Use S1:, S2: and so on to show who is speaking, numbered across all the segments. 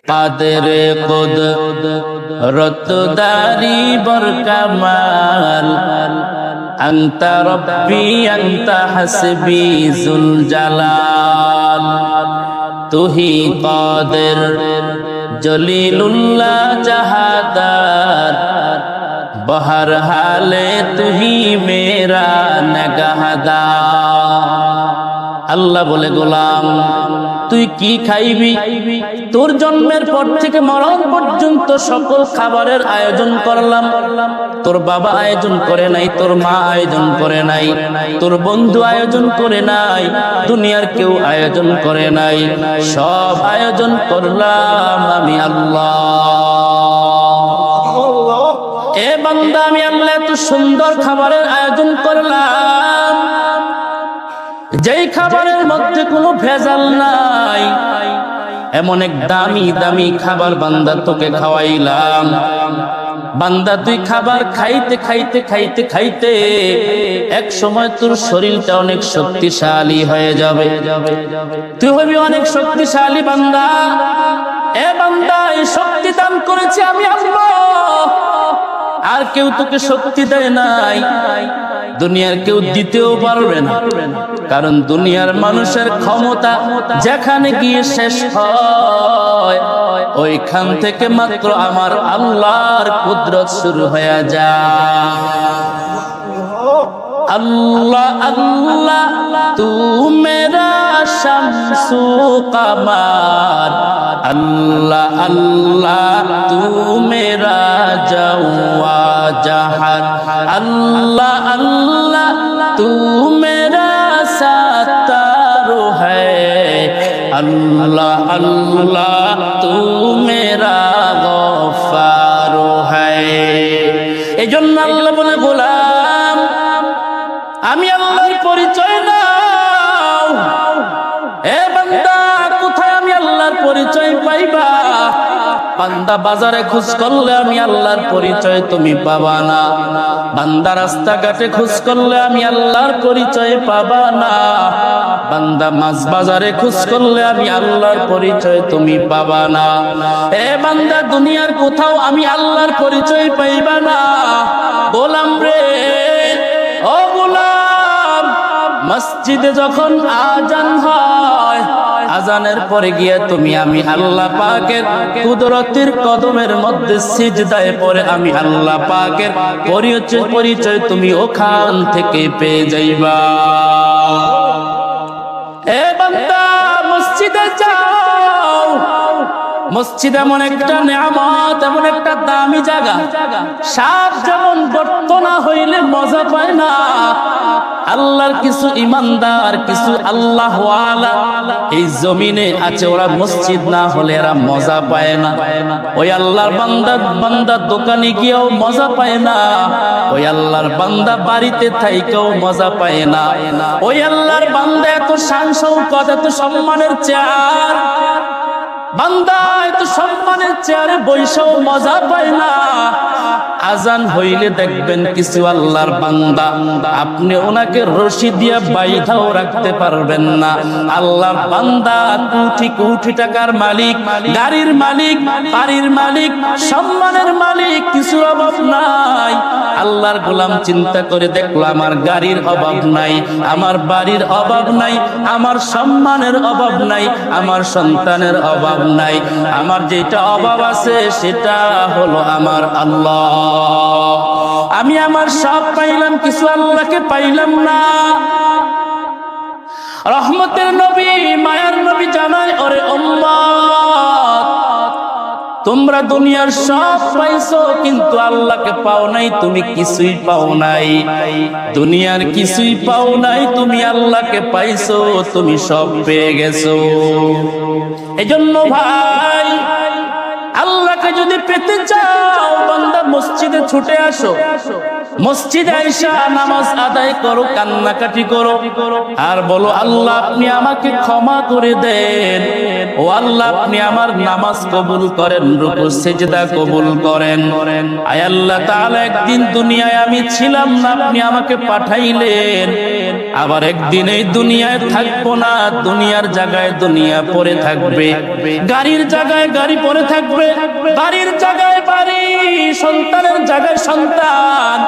S1: কাদের কুদরত দারি বরকামাল আনতা রব্বি আনতা হাসবি যুল জালাল তুহি কাদের জলিলুল্লাহ জাহাদার বহর হালে তুহি মেরা নগহদার। আল্লাহ বলে গোলাম তুই কি খাইবি? তোর জন্মের পর থেকে মরণ পর্যন্ত সকল খাবারের আয়োজন করলাম। তোর বাবা আয়োজন করে নাই, তোর মা আয়োজন করে নাই, তোর বন্ধু আয়োজন করে নাই, দুনিয়ার কেউ আয়োজন করে নাই, সব আয়োজন করলাম আমি আল্লাহ। এ বান্দা, আমি আল্লাহ এত সুন্দর খাবারের আয়োজন করলাম, যেই খাবারের মধ্যে কোনো ভেজাল নাই, এমন এক দামি দামি খাবার বান্দা তোকে খাওয়াইলাম। বান্দা তুই খাবার খাইতে খাইতে খাইতে খাইতে এক সময় তোর শরীরটা অনেক শক্তিশালী হয়ে যাবে, তুই হবি অনেক শক্তিশালী বান্দা। এ বান্দা, এই শক্তি দান করেছি আমি আল্লাহ, আর কেউ তোকে শক্তি দেয় নাই, দুনিয়ার কেউ দিতেও পারবে না। কারণ দুনিয়ার মানুষের ক্ষমতা যেখানে গিয়ে শেষ হয়, ওইখান থেকে মাত্র আমার আল্লাহর কুদরত শুরু হয়ে যায়। अल्लाह अल्लाह तू मेरा शम्सु कमर, अल्लाह अल्लाह तू मेरा जवा जहर, अल्लाह अल्लाह तू मेरा सत्तार है, अल्लाह अल्लाह तू मेरा गफ्फार है। एजন্য আল্লাহ বলে গোলাম আমি আল্লাহর পরিচয় নাও। এ বান্দা, কোথায় আমি আল্লাহর পরিচয় পাইবা? বান্দা, বাজারে খোঁজ করলে আমি আল্লাহর পরিচয় তুমি পাবা না। বান্দা, রাস্তাঘাটে খোঁজ করলে আমি আল্লাহর পরিচয় পাবা না। বান্দা, মাছ বাজারে খোঁজ করলে আমি আল্লাহর পরিচয় তুমি পাবা না। এ বান্দা, দুনিয়ার কোথাও আমি আল্লাহর পরিচয় পাইবা না। গোলাম রে, ও গোলাম, মসজিদে যখন আজান হয়, আজানের পরে গিয়ে তুমি আমি আল্লাহ পাকের কুদরতের কদমের মধ্যে সিজদায় পড়ে আমি আল্লাহ পাকের পরিচয় তুমি ওখান থেকে পেয়ে যাইবা। এ বান্দা, মসজিদে যাও। মসজিদ এমন একটা নিয়ামত, এমন একটা দামি জায়গা, সাপ যেমন গর্ত না হইলে মজা পায় না, আল্লাহর কিছু ইমানদার, কিছু আল্লাহওয়ালা এই জমিনে আছে, ওরা মসজিদ না হলে এরা মজা পায় না। ওই আল্লাহর বান্দা দোকানে গিয়েও মজা পায় না, ওই আল্লাহর বান্দা বাড়িতে থাইকেও মজা পায় না। ওই আল্লাহর বান্দা এত শান শৌকত, এত সম্মানের চেয়ার, বান্দা এত সম্মানের চেয়ারে বৈশাও মজা পায় না। আজান হইলে দেখবেন কিছু আল্লাহর বান্দা, আপনি ওনাকে রশি দিয়ে বাইধাও রাখতে পারবেন না। আল্লাহর বান্দা কোটি কোটি টাকার মালিক, গাড়ির মালিক, বাড়ির মালিক, সম্মানের মালিক, কিছু অভাব নাই। আল্লাহর গোলাম চিন্তা করে দেখলো, আমার গাড়ির অভাব নাই, আমার বাড়ির অভাব নাই, আমার সম্মানের অভাব নাই, আমার সন্তানের অভাব নাই, আমার যেটা অভাব আছে সেটা হলো আমার আল্লাহ। আমি আমার সব পাইলাম, কিছু আল্লাহকে পাইলাম না। রহমতের নবী, মায়ার নবী জানায়, ওরে উম্মত, তোমরা দুনিয়ার সব পাইছো কিন্তু আল্লাহকে পাও নাই, তুমি কিছুই পাও নাই। দুনিয়ার কিছুই পাও নাই, তুমি আল্লাহকে পাইছো, তুমি সব পেয়ে গেছো। এজন্য ভাই, আল্লাহকে যদি পেতে চাও, বান্দা মসজিদে ছুটে আসো। মসজিদে আইসা নামাজ আদায় করো, কান্নাকাটি করো, আর বলো আল্লাহ আপনি আমাকে ক্ষমা করে দেন, ও আল্লাহ আপনি আমার নামাজ কবুল করেন, রুকু সিজদা কবুল করেন। আয় আল্লাহ তাআলা একদিন দুনিয়ায় আমি ছিলাম না, আপনি আমাকে পাঠাইলেন, আবার একদিন এই দুনিয়ায় থাকবো না, দুনিয়ার জায়গায় দুনিয়া পড়ে থাকবে, গাড়ির জায়গায় গাড়ি পড়ে থাকবে, বাড়ির জায়গায় বাড়ি, সন্তানের জায়গায় সন্তান,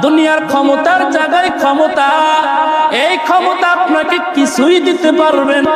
S1: দুনিয়ার ক্ষমতার জায়গায় ক্ষমতা। এই ক্ষমতা আপনাকে কিছুই দিতে পারবে না।